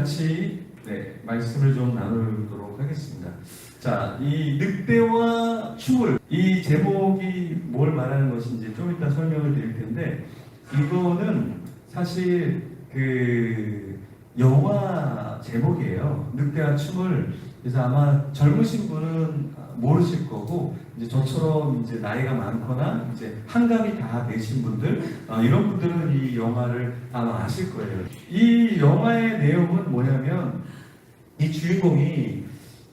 같이 말씀을 좀 나누도록 하겠습니다. 자, 이 늑대와 추물, 이 제목이 뭘 말하는 것인지 좀 이따 설명을 드릴 텐데, 이거는 사실 그 영화 제목이에요. 늑대와 추물. 그래서 아마 젊으신 분은 모르실 거고, 이제 저처럼 이제 나이가 많거나 이제 한갑이 다 되신 분들, 이런 분들은 이 영화를 아마 아실 거예요. 이 영화의 내용은 뭐냐면, 이 주인공이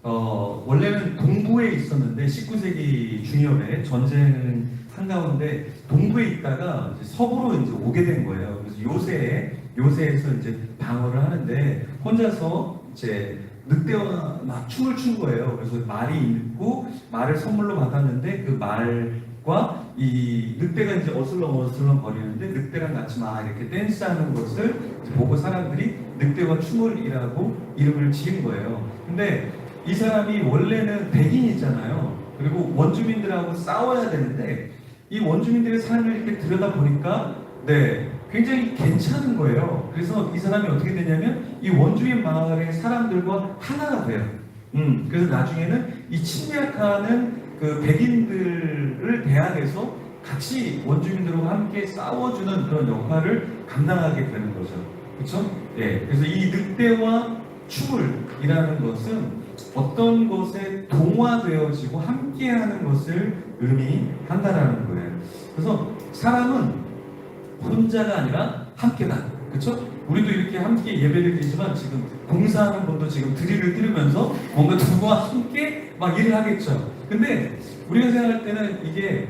원래는 동부에 있었는데 19세기 중엽에 전쟁 한가운데 동부에 있다가 이제 서부로 이제 오게 된 거예요. 그래서 요새에서 이제 방어를 하는데 혼자서 이제 늑대와 막 춤을 춘 거예요. 그래서 말이 있고 말을 선물로 받았는데 그 말과 이 늑대가 이제 어슬렁어슬렁 거리는데 늑대랑 같이 막 이렇게 댄스하는 것을 보고 사람들이 늑대와 춤을이라고 이름을 지은 거예요. 근데 이 사람이 원래는 백인이잖아요. 그리고 원주민들하고 싸워야 되는데 이 원주민들의 삶을 이렇게 들여다보니까 굉장히 괜찮은 거예요. 그래서 이 사람이 어떻게 되냐면 이 원주민 마을의 사람들과 하나가 돼요. 그래서 나중에는 이 침략하는 그 백인들을 대항해서 같이 원주민들과 함께 싸워주는 그런 역할을 감당하게 되는 거죠. 그렇죠? 그래서 이 늑대와 추물이라는 것은 어떤 것에 동화되어지고 함께하는 것을 의미한다라는 거예요. 그래서 사람은 혼자가 아니라 함께다. 그렇죠? 우리도 이렇게 함께 예배를 드리지만 지금 봉사하는 분도 지금 드릴을 들으면서 뭔가 누구와 함께 막 일을 하겠죠. 근데 우리가 생각할 때는 이게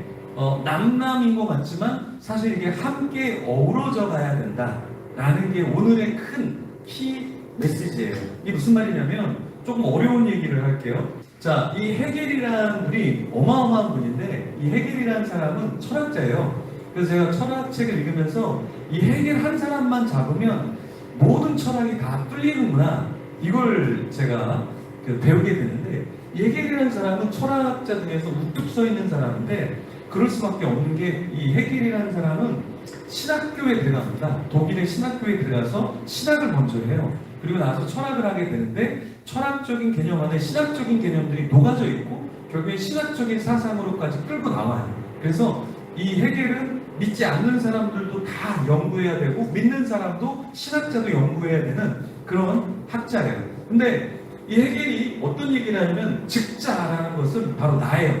남남인 것 같지만 사실 이게 함께 어우러져 가야 된다라는 게 오늘의 큰 키 메시지예요. 이게 무슨 말이냐면 조금 어려운 얘기를 할게요. 자, 이 헤겔이라는 분이 어마어마한 분인데 이 헤겔이라는 사람은 철학자예요. 그래서 제가 철학책을 읽으면서 이 헤겔 한 사람만 잡으면 모든 철학이 다 뚫리는구나, 이걸 제가 배우게 되는데, 이 헤겔이라는 사람은 철학자 중에서 우뚝 서 있는 사람인데 그럴 수밖에 없는 게 이 헤겔이라는 사람은 신학교에 들어갑니다. 독일의 신학교에 들어가서 신학을 먼저 해요. 그리고 나서 철학을 하게 되는데 철학적인 개념 안에 신학적인 개념들이 녹아져 있고 결국에 신학적인 사상으로까지 끌고 나와요. 그래서 이 헤겔은 믿지 않는 사람들도 다 연구해야 되고 믿는 사람도 신학자도 연구해야 되는 그런 학자예요. 근데 이 헤겔이 어떤 얘기를 하냐면 즉자라는 것은 바로 나예요.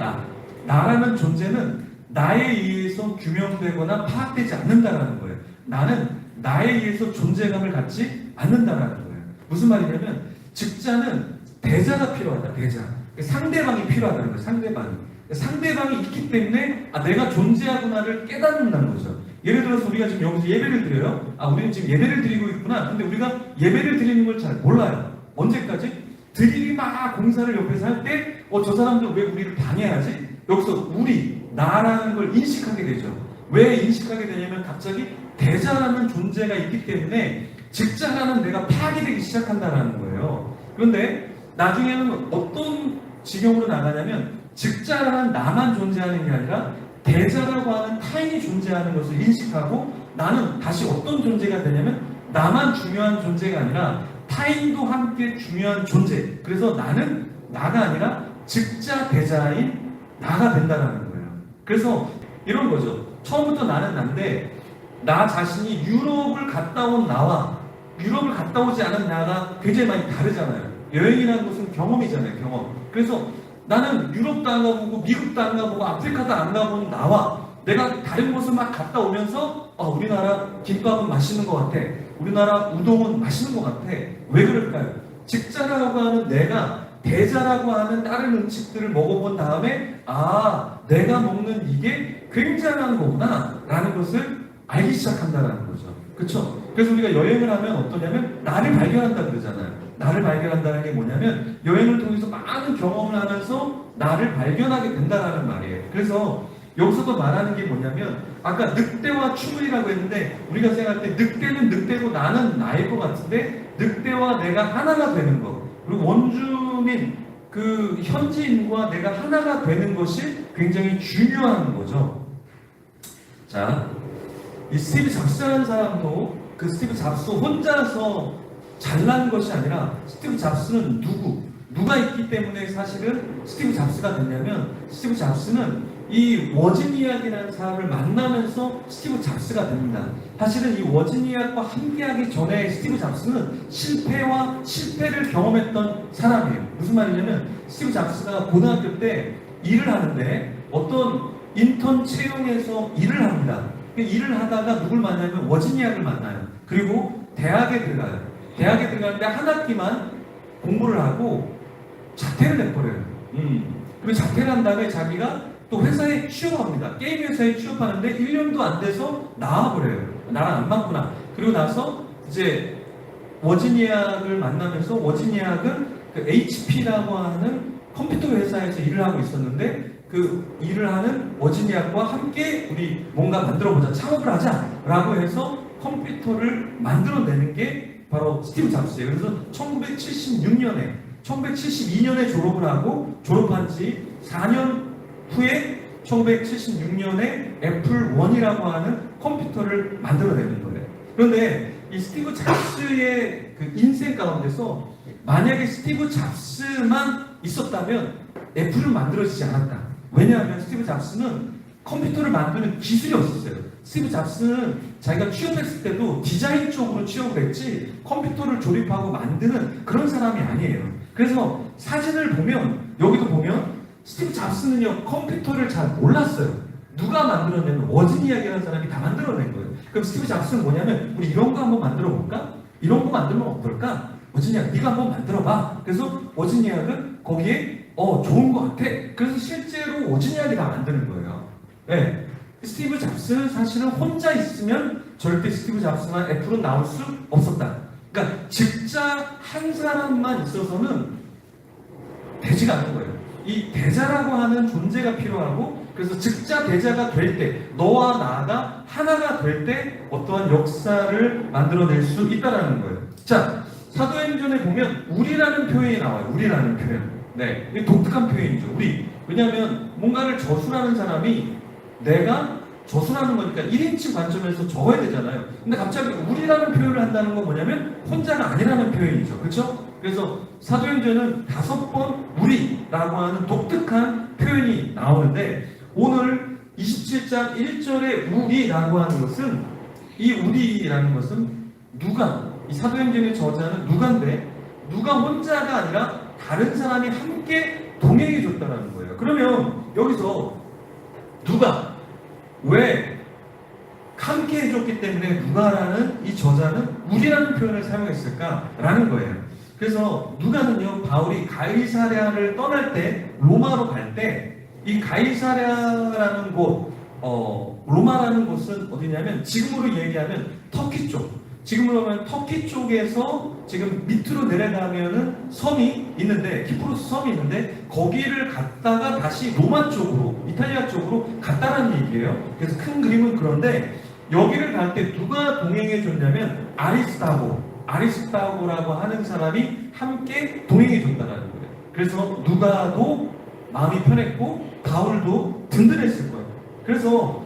나라는 존재는 나에 의해서 규명되거나 파악되지 않는다라는 거예요. 나는 나에 의해서 존재감을 갖지 않는다라는 거예요. 무슨 말이냐면 즉자는 대자가 필요하다. 대자. 상대방이 필요하다는 거예요. 상대방이 있기 때문에 내가 존재하구나를 깨닫는다는 거죠. 예를 들어서 우리가 지금 여기서 예배를 드려요. 우리는 지금 예배를 드리고 있구나. 근데 우리가 예배를 드리는 걸 잘 몰라요. 언제까지? 드리기 막 공사를 옆에서 할 때 저 사람들 왜 우리를 방해하지? 여기서 나라는 걸 인식하게 되죠. 왜 인식하게 되냐면 갑자기 대자라는 존재가 있기 때문에 즉자라는 내가 파괴되기 시작한다는 거예요. 그런데 나중에는 어떤 지경으로 나가냐면 즉자라는 나만 존재하는 게 아니라 대자라고 하는 타인이 존재하는 것을 인식하고 나는 다시 어떤 존재가 되냐면 나만 중요한 존재가 아니라 타인도 함께 중요한 존재. 그래서 나는 나가 아니라 즉자 대자인 나가 된다는 거예요. 그래서 이런 거죠. 처음부터 나는 난데 나 자신이 유럽을 갔다 온 나와 유럽을 갔다 오지 않은 나가 굉장히 많이 다르잖아요. 여행이라는 것은 경험이잖아요. 경험. 그래서 나는 유럽도 안 가보고 미국도 안 가보고 아프리카도 안 가본 나와 내가 다른 곳을 막 갔다 오면서 우리나라 김밥은 맛있는 것 같아. 우리나라 우동은 맛있는 것 같아. 왜 그럴까요? 직자라고 하는 내가 대자라고 하는 다른 음식들을 먹어본 다음에 내가 먹는 이게 굉장한 거구나 라는 것을 알기 시작한다는 거죠. 그렇죠? 그래서 우리가 여행을 하면 어떠냐면 나를 발견한다 그러잖아요. 나를 발견한다는 게 뭐냐면 여행을 통해서 많은 경험을 하면서 나를 발견하게 된다는 말이에요. 그래서 여기서도 말하는 게 뭐냐면 아까 늑대와 추물이라고 했는데 우리가 생각할 때 늑대는 늑대고 나는 나일 것 같은데 늑대와 내가 하나가 되는 것, 그리고 원주민 그 현지인과 내가 하나가 되는 것이 굉장히 중요한 거죠. 자, 이 스티브 잡스라는 사람도 그 스티브 잡스 혼자서 잘난 것이 아니라 스티브 잡스는 누가 있기 때문에 사실은 스티브 잡스가 됐냐면 스티브 잡스는 이 워지니악이라는 사람을 만나면서 스티브 잡스가 됩니다. 사실은 이 워지니악과 함께하기 전에 스티브 잡스는 실패를 경험했던 사람이에요. 무슨 말이냐면 스티브 잡스가 고등학교 때 일을 하는데 어떤 인턴 채용에서 일을 합니다. 일을 하다가 누굴 만나면 워지니악을 만나요. 그리고 대학에 들어가요. 대학에 들어가는데 한 학기만 공부를 하고 자퇴를 해버려요. 그리고 자퇴를 한 다음에 자기가 또 회사에 취업합니다. 게임 회사에 취업하는데 1년도 안 돼서 나와버려요. 나랑 안 맞구나. 그리고 나서 이제 워지니악을 만나면서 워지니악은 그 HP라고 하는 컴퓨터 회사에서 일을 하고 있었는데 그 일을 하는 워지니악과 함께 우리 뭔가 만들어보자, 창업을 하자라고 해서 컴퓨터를 만들어내는 게 바로 스티브 잡스예요. 그래서 1972년에 졸업을 하고 졸업한 지 4년 후에 1976년에 애플 1이라고 하는 컴퓨터를 만들어내는 거예요. 그런데 이 스티브 잡스의 그 인생 가운데서 만약에 스티브 잡스만 있었다면 애플은 만들어지지 않았다. 왜냐하면 스티브 잡스는 컴퓨터를 만드는 기술이 없었어요. 스티브 잡스는 자기가 취업했을 때도 디자인 쪽으로 취업을 했지 컴퓨터를 조립하고 만드는 그런 사람이 아니에요. 그래서 사진을 보면 여기도 보면 스티브 잡스는요 컴퓨터를 잘 몰랐어요. 누가 만들어내면 워지니악이라는 사람이 다 만들어낸 거예요. 그럼 스티브 잡스는 뭐냐면 우리 이런 거 한번 만들어 볼까? 이런 거 만들면 어떨까? 워지니악 네가 한번 만들어봐. 그래서 워지니악은 거기에 좋은 거 같아. 그래서 실제로 워지니악이 다 만드는 거예요. 네. 스티브 잡스는 사실은 혼자 있으면 절대 스티브 잡스나 애플은 나올 수 없었다. 그러니까 직자 한 사람만 있어서는 되지가 않는 거예요. 이 대자라고 하는 존재가 필요하고 그래서 직자 대자가 될 때 너와 나가 하나가 될 때 어떠한 역사를 만들어낼 수 있다는 거예요. 자, 사도행전에 보면 우리라는 표현이 나와요. 우리라는 표현. 네, 이게 독특한 표현이죠. 우리. 왜냐하면 뭔가를 저술하는 사람이 내가 저술하는 거니까 1인칭 관점에서 적어야 되잖아요. 근데 갑자기 우리라는 표현을 한다는 건 뭐냐면 혼자가 아니라는 표현이죠. 그렇죠? 그래서 사도행전은 5번 우리라고 하는 독특한 표현이 나오는데 오늘 27장 1절에 우리라고 하는 것은 이 우리라는 것은 누가 이 사도행전의 저자는 누가인데 누가 혼자가 아니라 다른 사람이 함께 동행해 줬다는 거예요. 그러면 여기서 누가 왜 함께 해줬기 때문에 누가라는 이 저자는 우리라는 표현을 사용했을까라는 거예요. 그래서 누가는요 바울이 가이사랴를 떠날 때 로마로 갈 때 이 가이사랴라는 곳 로마라는 곳은 어디냐면 지금으로 얘기하면 터키 쪽 지금으로 하면 터키 쪽에서 지금 밑으로 내려가면은 섬이 있는데 키프로스 섬이 있는데 거기를 갔다가 다시 로마 쪽으로 이탈리아 쪽으로 갔다라는 얘기예요. 그래서 큰 그림은 그런데 여기를 갈 때 누가 동행해 줬냐면 아리스타고라고 하는 사람이 함께 동행해 줬다는 거예요. 그래서 누가도 마음이 편했고 바울도 든든했을 거예요. 그래서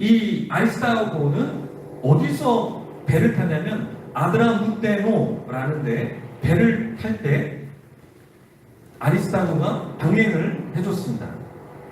이 아리스타고는 어디서 배를 타냐면 아드라무테노라는 데 배를 탈 때 아리스타고가 동행을 해줬습니다.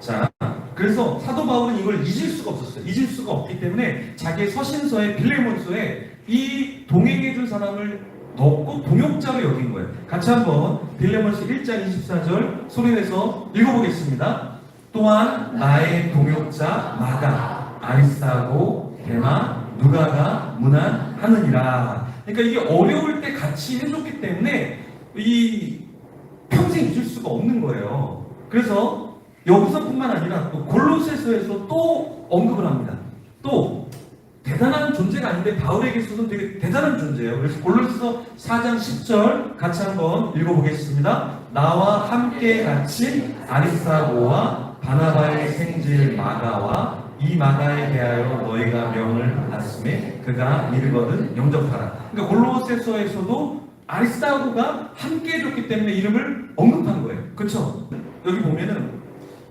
자, 그래서 사도 바울은 이걸 잊을 수가 없었어요. 잊을 수가 없기 때문에 자기의 서신서에 빌레몬서에 이 동행해준 사람을 넣고 동역자로 여긴 거예요. 같이 한번 빌레몬서 1장 24절 소리내서 읽어보겠습니다. 또한 나의 동역자 마가 아리스타고 데마 누가가 문안하느니라. 그러니까 이게 어려울 때 같이 해줬기 때문에 이 평생 잊을 수가 없는 거예요. 그래서 여기서뿐만 아니라 또 골로새서에서 또 언급을 합니다. 또 대단한 존재가 아닌데 바울에게 있어서는 되게 대단한 존재예요. 그래서 골로새서 4장 10절 같이 한번 읽어보겠습니다. 나와 함께 같이 아리스타고와 바나바의 생질 마가와 이 마가에 대하여 너희가 명을 받았음에 그가 이르거든 영접하라. 그러니까 골로새서에서도 아리스타고가 함께 해줬기 때문에 이름을 언급한 거예요. 그렇죠? 여기 보면은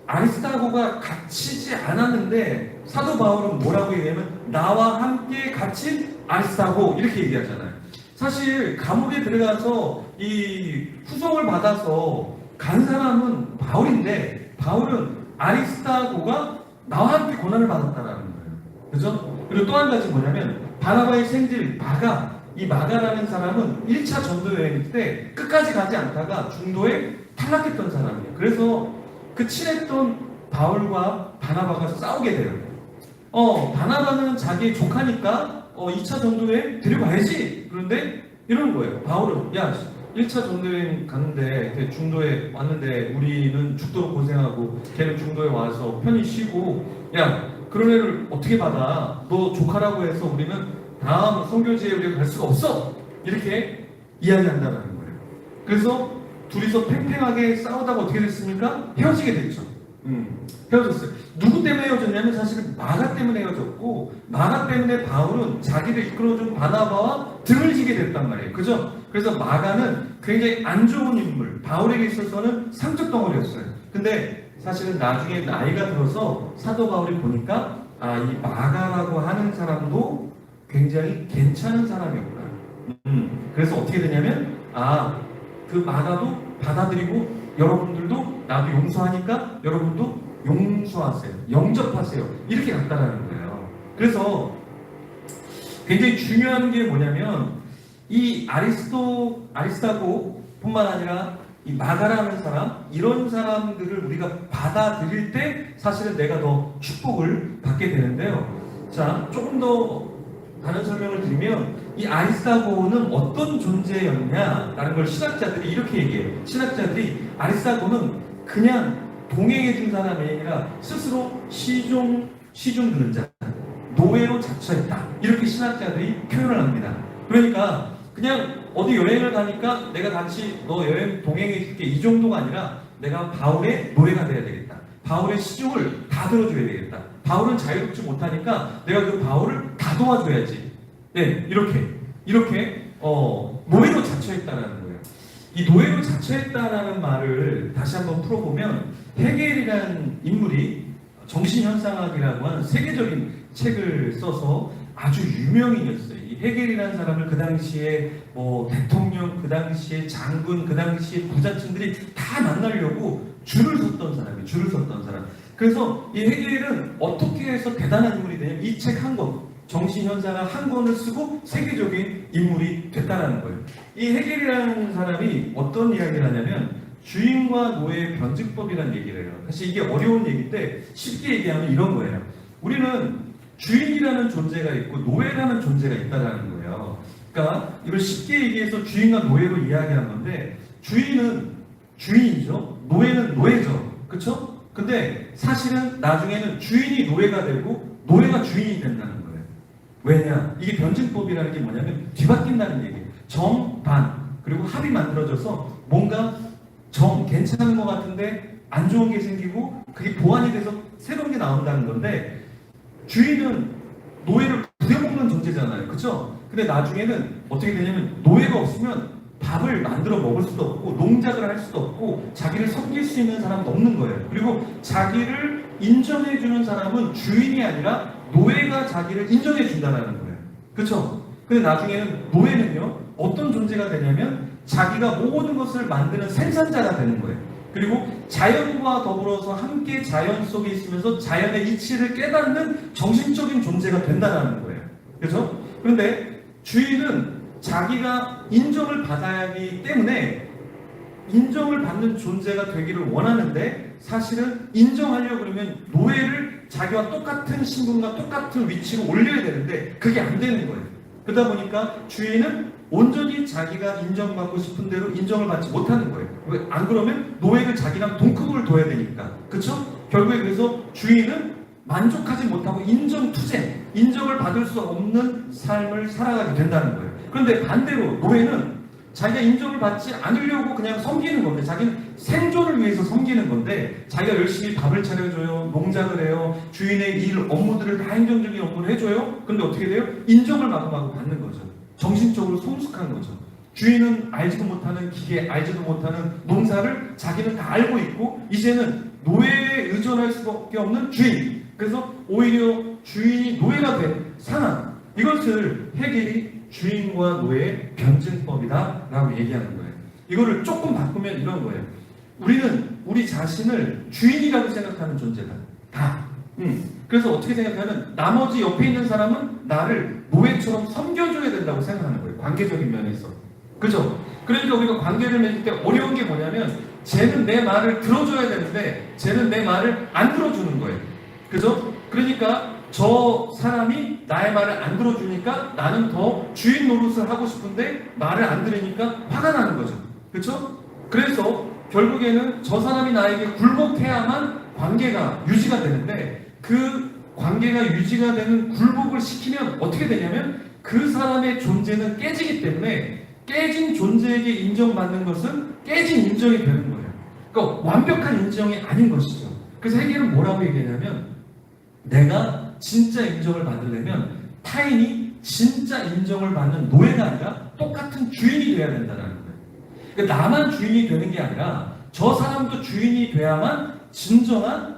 아리스타고가 갇히지 않았는데 사도 바울은 뭐라고 얘기하면 나와 함께 갇힌 아리스타고 이렇게 얘기하잖아요. 사실 감옥에 들어가서 이 후송을 받아서 간 사람은 바울인데 바울은 아리스타고가 나와 함께 고난을 받았다라는 거예요. 그죠? 그리고 또 한 가지 뭐냐면 바나바의 생질 이 마가라는 사람은 1차 전도 여행 때 끝까지 가지 않다가 중도에 탈락했던 사람이에요. 그래서 그 친했던 바울과 바나바가 싸우게 돼요. 바나바는 자기의 조카니까 2차 전도여행 데려가야지. 그런데 이러는 거예요. 바울은 야 1차 전도여행 갔는데 중도에 왔는데 우리는 죽도록 고생하고 걔는 중도에 와서 편히 쉬고 야 그런 애를 어떻게 받아? 너 조카라고 해서 우리는 다음 선교지에 우리가 갈 수가 없어. 이렇게 이야기한다는 거예요. 그래서 둘이서 팽팽하게 싸우다가 어떻게 됐습니까? 헤어지게 됐죠. 헤어졌어요. 누구 때문에 헤어졌냐면 사실은 마가 때문에 헤어졌고 마가 때문에 바울은 자기를 이끌어준 바나바와 등을 지게 됐단 말이에요. 그죠? 그래서 마가는 굉장히 안 좋은 인물, 바울에게 있어서는 상처 덩어리였어요. 근데 사실은 나중에 나이가 들어서 사도 바울이 보니까 이 마가라고 하는 사람도 굉장히 괜찮은 사람이었구나. 그래서 어떻게 되냐면 그 마가도 받아들이고 여러분들도 나도 용서하니까 여러분도 용서하세요. 영접하세요. 이렇게 갔다라는 거예요. 그래서 굉장히 중요한 게 뭐냐면 이 아리스타고 뿐만 아니라 이 마가라는 사람, 이런 사람들을 우리가 받아들일 때 사실은 내가 더 축복을 받게 되는데요. 자, 조금 더 다른 설명을 드리면 이 아리스타고는 어떤 존재였냐라는 걸 신학자들이 이렇게 얘기해요. 신학자들이 아리스타고는 그냥 동행해준 사람이 아니라 스스로 시종 드는 자, 노예로 자처했다. 이렇게 신학자들이 표현을 합니다. 그러니까 그냥 어디 여행을 가니까 내가 같이 너 여행 동행해줄게 이 정도가 아니라 내가 바울의 노예가 돼야 되겠다. 바울의 시종을 다 들어줘야 되겠다. 바울은 자유롭지 못하니까 내가 그 바울을 다 도와줘야지. 네, 이렇게 노예로 자처했다는 거예요. 이 노예로 자처했다라는 말을 다시 한번 풀어보면 헤겔이라는 인물이 정신현상학이라고 하는 세계적인 책을 써서 아주 유명인이었어요. 이 헤겔이라는 사람을 그 당시에 대통령, 그 당시에 장군, 그 당시에 부자층들이 다 만나려고 줄을 섰던 사람. 그래서 이 헤겔은 어떻게 해서 대단한 인물이 되냐면 이 책 한 권, 정신현상학 한 권을 쓰고 세계적인 인물이 됐다는 거예요. 이 헤겔이라는 사람이 어떤 이야기를 하냐면 주인과 노예의 변증법이라는 얘기를 해요. 사실 이게 어려운 얘기인데 쉽게 얘기하면 이런 거예요. 우리는 주인이라는 존재가 있고 노예라는 존재가 있다는 거예요. 그러니까 이걸 쉽게 얘기해서 주인과 노예로 이야기하는 건데 주인은 주인이죠. 노예는 노예죠. 그렇죠? 근데 사실은 나중에는 주인이 노예가 되고 노예가 주인이 된다는 거예요. 왜냐? 이게 변증법이라는 게 뭐냐면 뒤바뀐다는 얘기예요. 정, 반, 그리고 합이 만들어져서 뭔가 괜찮은 것 같은데 안 좋은 게 생기고 그게 보완이 돼서 새로운 게 나온다는 건데 주인은 노예를 부려먹는 존재잖아요. 그렇죠? 근데 나중에는 어떻게 되냐면 노예가 없으면 밥을 만들어 먹을 수도 없고 농작을 할 수도 없고 자기를 섬길 수 있는 사람은 없는 거예요. 그리고 자기를 인정해주는 사람은 주인이 아니라 노예가 자기를 인정해준다는 거예요. 그렇죠? 근데 나중에는 노예는요 어떤 존재가 되냐면 자기가 모든 것을 만드는 생산자가 되는 거예요. 그리고 자연과 더불어서 함께 자연 속에 있으면서 자연의 이치를 깨닫는 정신적인 존재가 된다는 거예요. 그렇죠? 그런데 주인은 자기가 인정을 받아야 하기 때문에 인정을 받는 존재가 되기를 원하는데 사실은 인정하려고 그러면 노예를 자기와 똑같은 신분과 똑같은 위치로 올려야 되는데 그게 안 되는 거예요. 그러다 보니까 주인은 온전히 자기가 인정받고 싶은 대로 인정을 받지 못하는 거예요. 왜? 안 그러면 노예를 자기랑 동급을 둬야 되니까. 그렇죠? 결국에 그래서 주인은 만족하지 못하고 인정투쟁, 인정을 받을 수 없는 삶을 살아가게 된다는 거예요. 그런데 반대로 노예는 자기가 인정을 받지 않으려고 그냥 섬기는 건데 자기는 생존을 위해서 섬기는 건데 자기가 열심히 밥을 차려줘요, 농작을 해요, 주인의 일, 업무들을 다 행정적인 업무를 해줘요. 그런데 어떻게 돼요? 인정을 마구마구 받는 거죠. 정신적으로 성숙한 거죠. 주인은 알지도 못하는 기계, 알지도 못하는 농사를 자기는 다 알고 있고 이제는 노예에 의존할 수밖에 없는 주인. 그래서 오히려 주인이 노예가 된 상황. 이것을 헤겔이 주인과 노예의 변증법이다라고 얘기하는 거예요. 이거를 조금 바꾸면 이런 거예요. 우리는 우리 자신을 주인이라고 생각하는 존재다. 다. 그래서 어떻게 생각하면 나머지 옆에 있는 사람은 나를 노예처럼 섬겨줘야 된다고 생각하는 거예요. 관계적인 면에서. 그죠? 그러니까 우리가 관계를 맺을 때 어려운 게 뭐냐면 쟤는 내 말을 들어줘야 되는데 쟤는 내 말을 안 들어주는 거예요. 그죠? 그러니까 저 사람이 나의 말을 안 들어주니까 나는 더 주인 노릇을 하고 싶은데 말을 안 들으니까 화가 나는 거죠. 그렇죠? 그래서 결국에는 저 사람이 나에게 굴복해야만 관계가 유지가 되는데 그 관계가 유지가 되는 굴복을 시키면 어떻게 되냐면 그 사람의 존재는 깨지기 때문에 깨진 존재에게 인정받는 것은 깨진 인정이 되는 거예요. 그러니까 완벽한 인정이 아닌 것이죠. 그래서 해결은 뭐라고 얘기하냐면 내가 진짜 인정을 받으려면 타인이 진짜 인정을 받는 노예가 아니라 똑같은 주인이 돼야 된다는 거예요. 그러니까 나만 주인이 되는 게 아니라 저 사람도 주인이 돼야만 진정한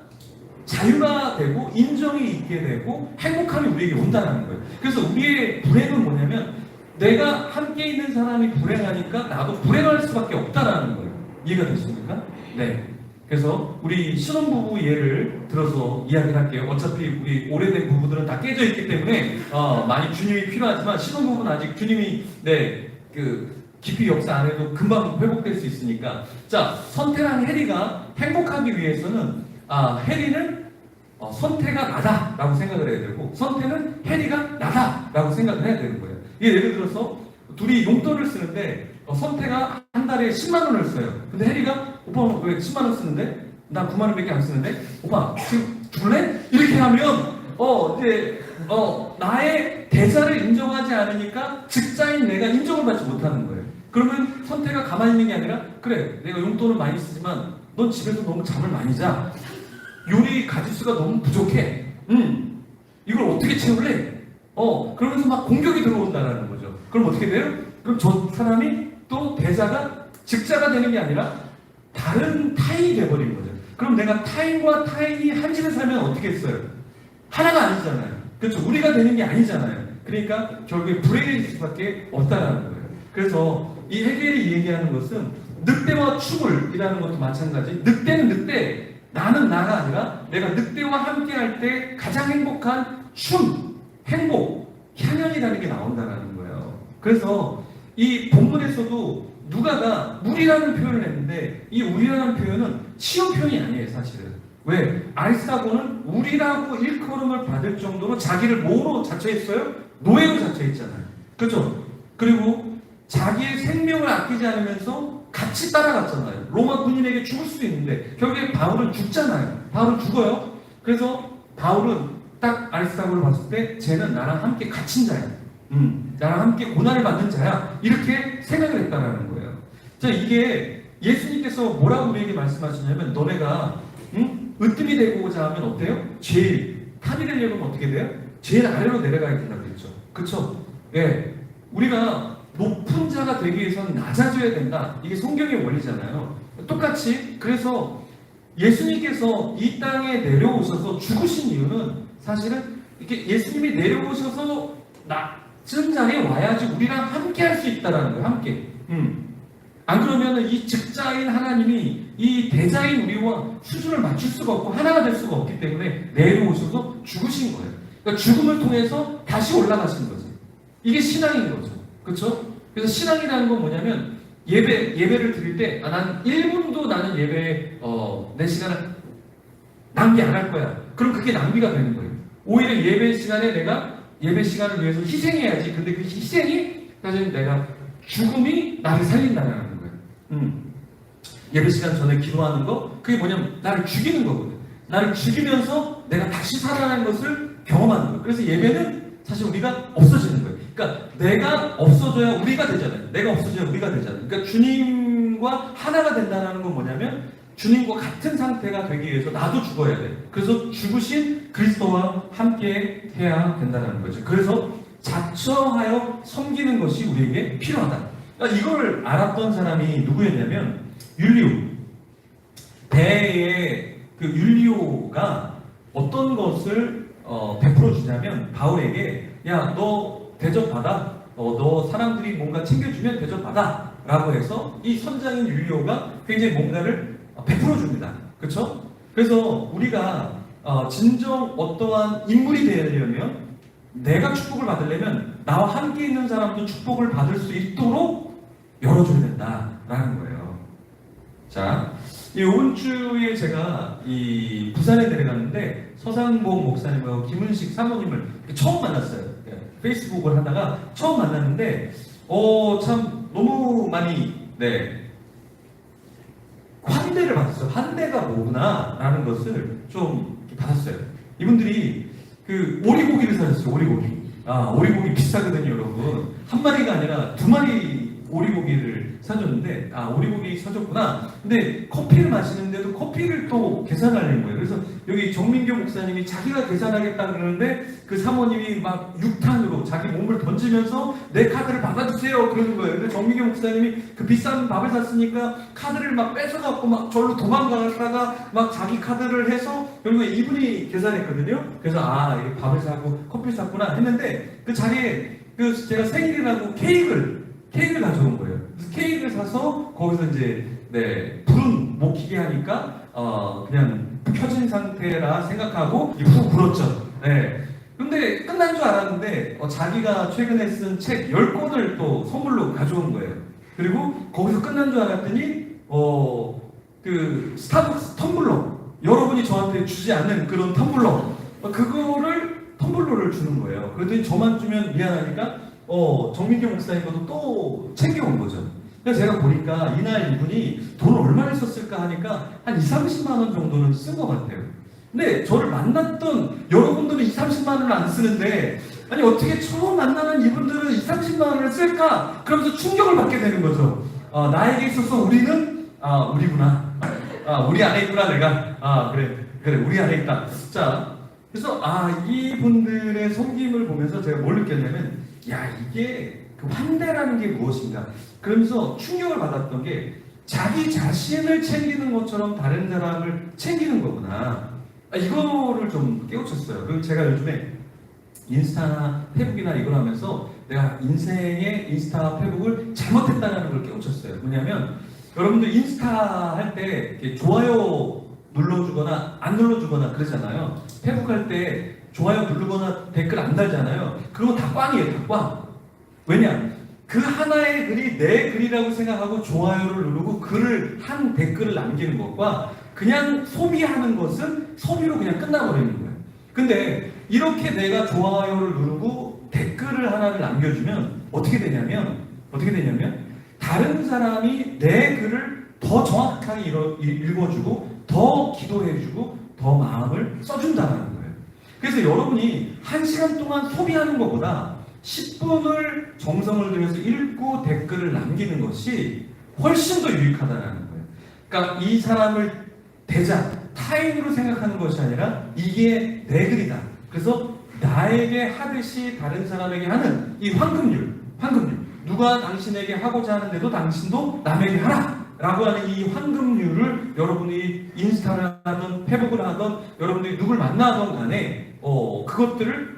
자유가 되고 인정이 있게 되고 행복함이 우리에게 온다는 거예요. 그래서 우리의 불행은 뭐냐면 내가 함께 있는 사람이 불행하니까 나도 불행할 수밖에 없다라는 거예요. 이해가 되십니까? 네. 그래서 우리 신혼부부 예를 들어서 이야기를 할게요. 어차피 우리 오래된 부부들은 다 깨져 있기 때문에 많이 주님이 필요하지만 신혼부부는 아직 주님이 깊이 역사 안 해도 금방 회복될 수 있으니까 자 선태랑 해리가 행복하기 위해서는 해리는 선태가 나다라고 생각을 해야 되고 선태는 해리가 나다라고 생각을 해야 되는 거예요. 예를 들어서 둘이 용돈을 쓰는데 선태가 한 달에 10만 원을 써요. 근데 해리가 오빠 왜 10만 원 쓰는데? 나 9만 원밖에 안 쓰는데? 오빠 지금 줄래? 이렇게 하면 나의 대사를 인정하지 않으니까 직자인 내가 인정을 받지 못하는 거예요. 그러면 선태가 가만히 있는 게 아니라 그래 내가 용돈을 많이 쓰지만 넌 집에서 너무 잠을 많이 자. 요리 가짓수가 너무 부족해. 이걸 어떻게 채울래? 그러면서 막 공격이 들어온다는 거죠. 그럼 어떻게 돼요? 그럼 저 사람이 또 대사가 직자가 되는 게 아니라 다른 타인이 돼버린 거죠. 그럼 내가 타인과 타인이 한 집에 살면 어떻게 했어요? 하나가 아니잖아요. 그렇죠? 우리가 되는 게 아니잖아요. 그러니까 결국에 불행해질 수밖에 없다라는 거예요. 그래서 이 해겔이 얘기하는 것은 늑대와 추물이라는 것도 마찬가지. 늑대는 늑대, 나는 나가 아니라 내가 늑대와 함께 할 때 가장 행복한 행복, 향연이라는 게 나온다는 거예요. 그래서 이 본문에서도 누가가 우리라는 표현을 했는데 이 우리라는 표현은 치유 표현이 아니에요, 사실은. 왜? 아리스타고는 우리라고 일컬음을 받을 정도로 자기를 뭐로 자처했어요? 노예로 자처했잖아요. 그렇죠? 그리고 자기의 생명을 아끼지 않으면서 같이 따라갔잖아요. 로마 군인에게 죽을 수도 있는데 결국에 바울은 죽잖아요. 바울은 죽어요. 그래서 바울은 딱 아리스타고를 봤을 때 쟤는 나랑 함께 갇힌 자야. 나랑 함께 고난을 받는 자야. 이렇게 생각을 했다는 거예요. 자, 이게 예수님께서 뭐라고 우리에게 말씀하시냐면 너네가 으뜸이 되고자 하면 어때요? 제일 탑이 되려면 어떻게 돼요? 제일 아래로 내려가야 된다고 그랬죠. 그렇죠? 예, 우리가 높은 자가 되기 위해서는 낮아져야 된다. 이게 성경의 원리잖아요. 똑같이 그래서 예수님께서 이 땅에 내려오셔서 죽으신 이유는 사실은 이렇게 예수님이 내려오셔서 낮은 자리에 와야지 우리랑 함께 할 수 있다라는 거예요. 함께. 안 그러면 이 직자인 하나님이 이 대자인 우리와 수준을 맞출 수가 없고 하나가 될 수가 없기 때문에 내려오셔서 죽으신 거예요. 그러니까 죽음을 통해서 다시 올라가신 거죠. 이게 신앙인 거죠. 그렇죠? 그래서 신앙이라는 건 뭐냐면 예배를 드릴 때 난 1분도 나는 예배에 내 시간을 낭비 안 할 거야. 그럼 그게 낭비가 되는 거예요. 오히려 예배 시간에 내가 예배 시간을 위해서 희생해야지. 근데 그 희생이 사실 내가 죽음이 나를 살린다는 거예요. 예배 시간 전에 기도하는 거 그게 뭐냐면 나를 죽이는 거거든. 나를 죽이면서 내가 다시 살아나는 것을 경험하는 거예요. 그래서 예배는 사실 우리가 없어지는 거예요. 그러니까 내가 없어져야 우리가 되잖아요. 내가 없어져야 우리가 되잖아요. 그러니까 주님과 하나가 된다는 건 뭐냐면 주님과 같은 상태가 되기 위해서 나도 죽어야 돼. 그래서 죽으신 그리스도와 함께 해야 된다는 거죠. 그래서 자처하여 섬기는 것이 우리에게 필요하다. 그러니까 이걸 알았던 사람이 누구였냐면 율리오. 대의 그 율리오가 어떤 것을 베풀어 주냐면 바울에게 야, 너 대접 받아. 너 사람들이 뭔가 챙겨주면 대접받아 라고 해서 이 선장인 율리오가 굉장히 뭔가를 베풀어 줍니다. 그렇죠? 그래서 우리가 진정 어떠한 인물이 되려면 내가 축복을 받으려면 나와 함께 있는 사람도 축복을 받을 수 있도록 열어줘야 된다라는 거예요. 자, 이번 주에 제가 이 부산에 내려갔는데 서상봉 목사님하고 김은식 사모님을 처음 만났어요. 페이스북을 하다가 처음 만났는데 참 너무 많이 환대를 받았어요. 환대가 뭐구나라는 것을 좀 받았어요. 이분들이 그 오리고기를 사셨어요. 오리고기. 오리고기 비싸거든요, 여러분. 한 마리가 아니라 두 마리 오리고기를 사줬는데, 오리고기 사줬구나. 근데 커피를 마시는데도 커피를 또 계산하려는 거예요. 그래서 여기 정민교 목사님이 자기가 계산하겠다 그러는데 그 사모님이 막 육탄으로 자기 몸을 던지면서 내 카드를 받아주세요 그러는 거예요. 근데 정민교 목사님이 그 비싼 밥을 샀으니까 카드를 막 뺏어갖고 막 절로 도망가다가 막 자기 카드를 해서 결국에 이분이 계산했거든요. 그래서 이게 밥을 사고 커피를 샀구나 했는데 그 자리에 제가 생일이라고 케이크를 가져온 거예요. 그래서 케이크를 사서 거기서 이제 불은 못 켜게 하니까 그냥 켜진 상태라 생각하고 푹 불었죠. 근데 끝난 줄 알았는데 자기가 최근에 쓴 책 10권을 또 선물로 가져온 거예요. 그리고 거기서 끝난 줄 알았더니 그 스타벅스 텀블러, 여러분이 저한테 주지 않는 그런 텀블러, 그거를 텀블러를 주는 거예요. 그랬더니 저만 주면 미안하니까 정민교 목사님 것도 또 챙겨온 거죠. 그래서 제가 보니까 이날 이분이 돈을 얼마나 썼을까 하니까 한 20-30만 원 정도는 쓴 것 같아요. 근데 저를 만났던 여러분들은 20-30만 원을 안 쓰는데 아니 어떻게 처음 만나는 이분들은 20-30만 원을 쓸까? 그러면서 충격을 받게 되는 거죠. 나에게 있어서 우리는 우리구나. 우리 안에 있구나 내가. 그래 우리 안에 있다. 자, 그래서 이분들의 섬김을 보면서 제가 뭘 느꼈냐면 이게 그 환대라는 게 무엇인가? 그러면서 충격을 받았던 게 자기 자신을 챙기는 것처럼 다른 사람을 챙기는 거구나. 이거를 좀 깨우쳤어요. 그리고 제가 요즘에 인스타나 페북이나 이걸 하면서 내가 인생의 인스타 페북을 잘못했다는 걸 깨우쳤어요. 뭐냐면 여러분들 인스타 할 때 좋아요 눌러주거나 안 눌러주거나 그러잖아요. 페북 할 때 좋아요 누르거나 댓글 안 달잖아요. 그거 다 꽝이에요. 다 꽝. 왜냐? 그 하나의 글이 내 글이라고 생각하고 좋아요를 누르고 글을 한 댓글을 남기는 것과 그냥 소비하는 것은 소비로 그냥 끝나버리는 거예요. 근데 이렇게 내가 좋아요를 누르고 댓글을 하나를 남겨주면 어떻게 되냐면 다른 사람이 내 글을 더 정확하게 읽어주고 더 기도해주고 더 마음을 써준다는 거예요. 그래서 여러분이 1시간 동안 소비하는 것보다 10분을 정성을 들여서 읽고 댓글을 남기는 것이 훨씬 더 유익하다는 거예요. 그러니까 이 사람을 타인으로 생각하는 것이 아니라 이게 내 글이다. 그래서 나에게 하듯이 다른 사람에게 하는 이 황금률. 누가 당신에게 하고자 하는데도 당신도 남에게 하라. 라고 하는 이 황금률을 여러분이 인스타를 하든 페북을 하든 여러분들이 누굴 만나든 간에 그것들을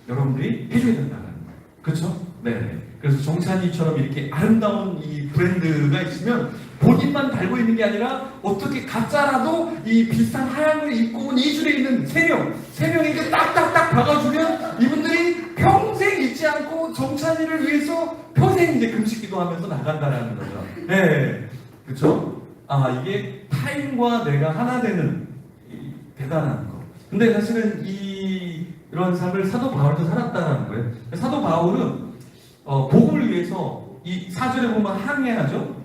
여러분들이 해줘야 된다는 거예요. 그렇죠? 네. 그래서 정찬이처럼 이렇게 아름다운 이 브랜드가 있으면 본인만 달고 있는 게 아니라 어떻게 가짜라도 이 비싼 하얀 걸 입고 온 이줄에 있는 3명에게 딱딱딱 박아주면 이분들이 평생 잊지 않고 정찬이를 위해서 평생 이제 금식기도 하면서 나간다라는 거죠. 네. 그렇죠? 이게 타인과 내가 하나 되는 대단한 거. 근데 사실은 이런 삶을 사도 바울도 살았다는 거예요. 사도 바울은 복음을 위해서 이 4절에 보면 항해하죠.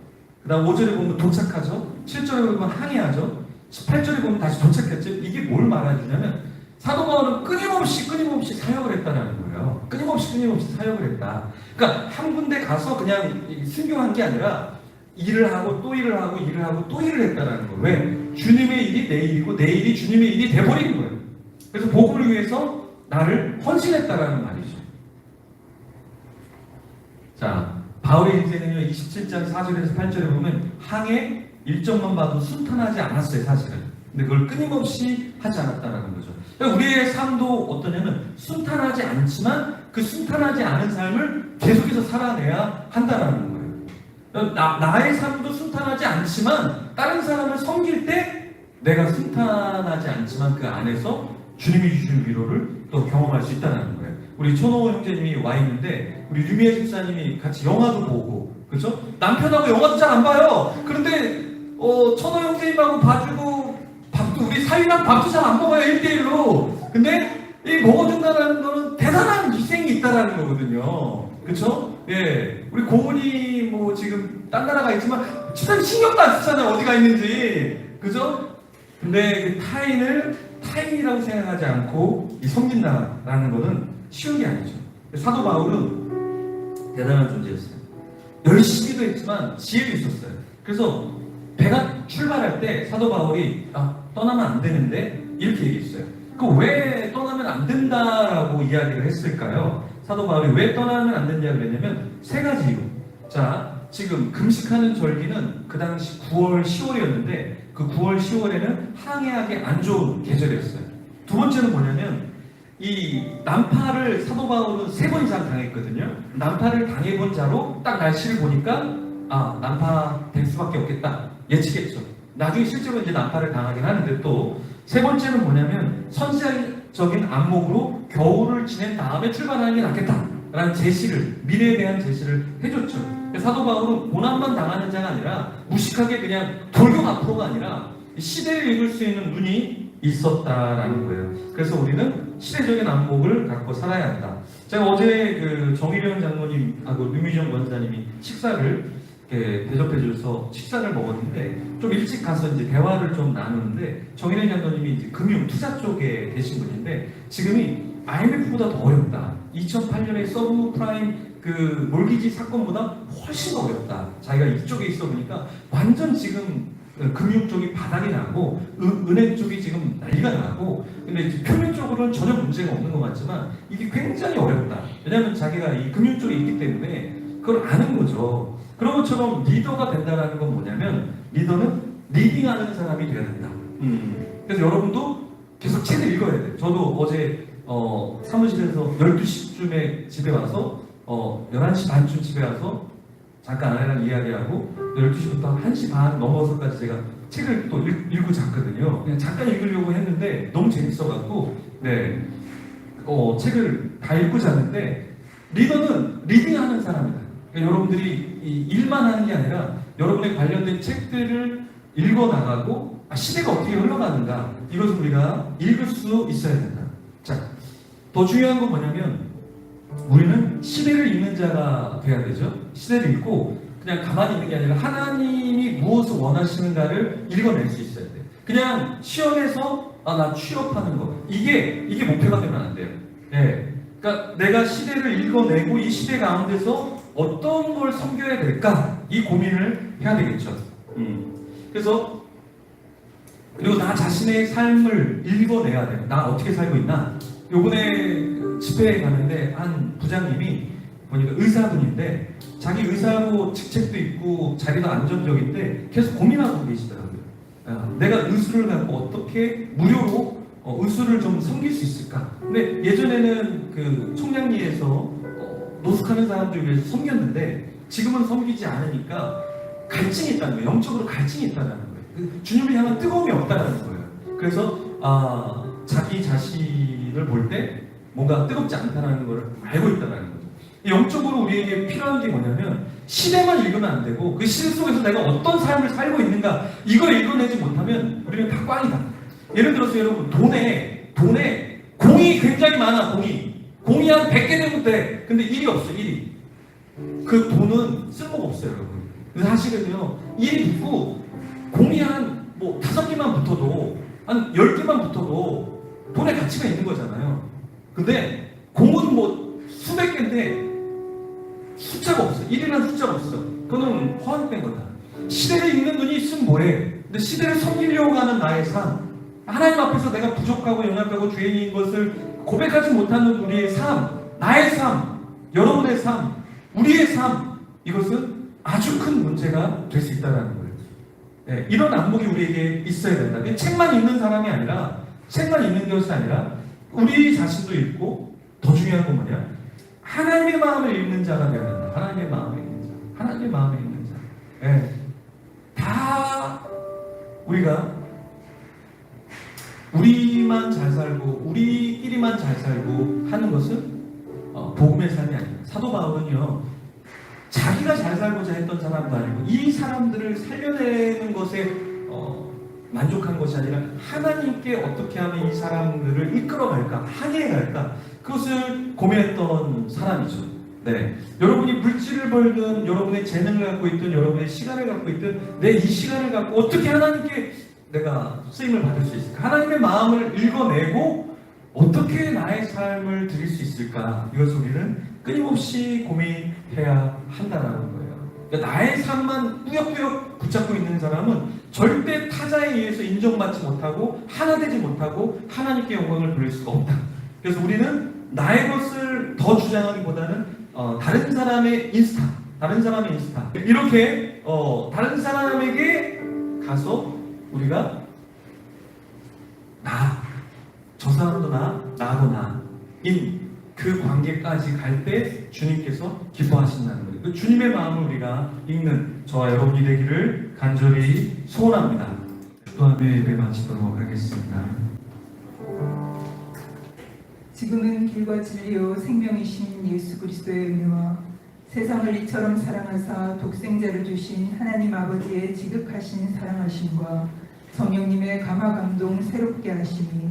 그 다음 5절에 보면 도착하죠. 7절에 보면 항해하죠. 18절에 보면 다시 도착했죠. 이게 뭘 말해주냐면 사도 바울은 끊임없이 사역을 했다는 거예요. 끊임없이 사역을 했다. 그러니까 한 군데 가서 그냥 순교한 게 아니라 일을 하고 또 일을 하고 일을 하고 또 일을 했다는 거예요. 왜? 주님의 일이 내 일이고 내 일이 주님의 일이 돼버리는 거예요. 그래서 복음을 위해서 나를 헌신했다라는 말이죠. 자, 바울의 인생은요 27장 4절에서 8절에 보면 항해 일정만 봐도 순탄하지 않았어요, 사실은. 근데 그걸 끊임없이 하지 않았다는 거죠. 그러니까 우리의 삶도 어떠냐면 순탄하지 않지만 그 순탄하지 않은 삶을 계속해서 살아내야 한다라는 거예요. 나의 삶도 순탄하지 않지만 다른 사람을 섬길 때 내가 순탄하지 않지만 그 안에서 주님이 주신 위로를 또 경험할 수 있다는 거예요. 우리 천호 형제님이 와 있는데 우리 유미애 집사님이 같이 영화도 보고, 그렇죠? 남편하고 영화도 잘 안 봐요. 그런데 천호 형제님하고 봐주고 밥도, 우리 사위랑 밥도 잘 안 먹어요, 1대1로. 근데 이 먹어준다는 거는 대단한 희생이 있다라는 거거든요. 그쵸? 예. 우리 고은이 뭐 지금 딴 나라가 있지만 집사님 신경도 안 쓰잖아요, 어디가 있는지. 그죠? 근데 그 타인이라고 생각하지 않고 섬긴다라는 거는 쉬운 게 아니죠. 사도 바울은 대단한 존재였어요. 열심히도 했지만 지혜도 있었어요. 그래서 배가 출발할 때 사도 바울이 떠나면 안 되는데 이렇게 얘기했어요. 그 왜 떠나면 안 된다라고 이야기를 했을까요? 사도 바울이 왜 떠나면 안 된다고 그랬냐면 세 가지 이유. 자, 지금 금식하는 절기는 그 당시 9월, 10월이었는데 그 9월, 10월에는 항해하기 안 좋은 계절이었어요. 두 번째는 뭐냐면 이 난파를 사도 바울은 3번 이상 당했거든요. 난파를 당해본 자로 딱 날씨를 보니까 난파 될 수밖에 없겠다 예측했죠. 나중에 실제로 이제 난파를 당하긴 하는데, 또 세 번째는 뭐냐면 선지자적인 안목으로 겨울을 지낸 다음에 출발하는 게 낫겠다라는 제시를, 미래에 대한 제시를 해줬죠. 사도 바울은 고난만 당하는 자가 아니라 무식하게 그냥 돌격 앞으로가 아니라 시대를 읽을 수 있는 눈이 있었다라는 거예요. 그래서 우리는 시대적인 안목을 갖고 살아야 한다. 제가 어제 그 정일영 장로님하고 류미정 원사님이 식사를 대접해 줘서 식사를 먹었는데, 좀 일찍 가서 이제 대화를 좀 나누는데, 정일영 장로님이 이제 금융 투자 쪽에 계신 분인데 지금이 IMF보다 더 어렵다. 2008년에 서브프라임 그 몰기지 사건보다 훨씬 어렵다. 자기가 이쪽에 있어 보니까 완전 지금 금융 쪽이 바닥이 나고 은행 쪽이 지금 난리가 나고, 근데 표면적으로는 전혀 문제가 없는 것 같지만 이게 굉장히 어렵다. 왜냐하면 자기가 이 금융 쪽에 있기 때문에 그걸 아는 거죠. 그런 것처럼 리더가 된다는 건 뭐냐면, 리더는 리딩하는 사람이 돼야 된다. 그래서 여러분도 계속 책을 읽어야 돼요. 저도 어제 사무실에서 12시쯤에 집에 와서 11시 반쯤 집에 와서 잠깐 아내랑 이야기하고 12시부터 1시 반 넘어서까지 제가 책을 또 읽고 잤거든요. 그냥 잠깐 읽으려고 했는데 너무 재밌어갖고 책을 다 읽고 잤는데, 리더는 리딩하는 사람이다. 그러니까 여러분들이 일만 하는 게 아니라 여러분의 관련된 책들을 읽어나가고 시대가 어떻게 흘러가는가, 이것을 우리가 읽을 수 있어야 된다. 자, 더 중요한 건 뭐냐면 우리는 시대를 읽는 자가 돼야 되죠. 시대를 읽고 그냥 가만히 있는 게 아니라 하나님이 무엇을 원하시는가를 읽어낼 수 있어야 돼요. 그냥 시험에서 나 취업하는 거, 이게 목표가 되면 안 돼요. 네. 그러니까 내가 시대를 읽어내고 이 시대 가운데서 어떤 걸 섬겨야 될까, 이 고민을 해야 되겠죠. 그래서 그리고 나 자신의 삶을 읽어내야 돼요. 나 어떻게 살고 있나. 요번에 집회에 갔는데 한 부장님이 보니까 의사분인데 자기 의사로 직책도 있고 자리도 안정적인데 계속 고민하고 계시더라고요. 내가 의술을 갖고 어떻게 무료로 의술을 좀 섬길 수 있을까. 근데 예전에는 그 총량리에서 노숙하는 사람들 위해서 섬겼는데 지금은 섬기지 않으니까 갈증이 있다는 거예요. 영적으로 갈증이 있다는 거예요. 주님을 향한 뜨거움이 없다는 거예요. 그래서 자기 자신을 볼 때 뭔가 뜨겁지 않다는 걸 알고 있다는 거죠. 영적으로 우리에게 필요한 게 뭐냐면 시대만 읽으면 안 되고 그 시대 속에서 내가 어떤 삶을 살고 있는가, 이걸 읽어내지 못하면 우리는 다 꽝이다. 예를 들어서 여러분 돈에 공이 굉장히 많아. 공이 한 100개 되면 돼. 근데 1이 없어. 1이. 그 돈은 쓸모가 없어요, 여러분. 사실은요, 1이 있고 공이 한 5개만 붙어도, 한 10개만 붙어도 돈의 가치가 있는 거잖아요. 근데 공은 수백 개인데 숫자가 없어. 1이라는 숫자가 없어. 그거는 허황된 거다. 시대를 읽는 눈이 있으면 뭐해? 근데 시대를 섬기려고 하는 나의 삶, 하나님 앞에서 내가 부족하고 연약하고 죄인인 것을 고백하지 못하는 우리의 삶, 나의 삶, 여러분의 삶, 우리의 삶, 이것은 아주 큰 문제가 될 수 있다는 거예요. 네, 이런 안목이 우리에게 있어야 된다. 책만 읽는 사람이 아니라, 책만 읽는 것이 아니라 우리 자신도 읽고, 더 중요한 건 뭐냐? 하나님의 마음을 읽는 자가 되어야 된다. 하나님의 마음을 읽는 자. 하나님의 마음을 읽는 자. 예. 다 우리가 우리만 잘 살고 우리끼리만 잘 살고 하는 것은 복음의 삶이 아니에요. 사도 바울은요, 자기가 잘 살고자 했던 사람도 아니고 이 사람들을 살려내는 것에 만족한 것이 아니라 하나님께 어떻게 하면 이 사람들을 이끌어갈까, 항해갈까, 그것을 고민했던 사람이죠. 네, 여러분이 물질을 벌든 여러분의 재능을 갖고 있든 여러분의 시간을 갖고 있든 내 이 시간을 갖고 어떻게 하나님께 내가 쓰임을 받을 수 있을까? 하나님의 마음을 읽어내고 어떻게 나의 삶을 드릴 수 있을까? 이것을 우리는 끊임없이 고민해야 한다는 거예요. 그러니까 나의 삶만 꾸역꾸역 붙잡고 있는 사람은 절대 타자에 의해서 인정받지 못하고 하나 되지 못하고 하나님께 영광을 돌릴 수가 없다. 그래서 우리는 나의 것을 더 주장하기보다는 다른 사람의 인스타 이렇게 다른 사람에게 가서 우리가 저 사람도 나도 나인 그 관계까지 갈 때 주님께서 기뻐하신다는 거예요. 그 주님의 마음을 우리가 읽는 저와 여러분이 되기를 간절히 소원합니다. 기도하며 예배 마치도록 하겠습니다. 지금은 길과 진리요 생명이신 예수 그리스도의 은혜와 세상을 이처럼 사랑하사 독생자를 주신 하나님 아버지의 지극하신 사랑하심과 성령님의 감화 감동 새롭게 하심이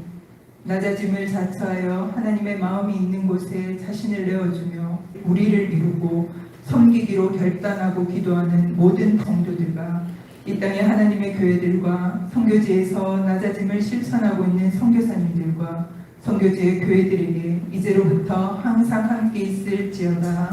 낮아짐을 자처하여 하나님의 마음이 있는 곳에 자신을 내어주며 우리를 이루고 섬기기로 결단하고 기도하는 모든 성도들과 이 땅의 하나님의 교회들과 선교지에서 낮아짐을 실천하고 있는 선교사님들과 선교지의 교회들에게 이제로부터 항상 함께 있을지어다.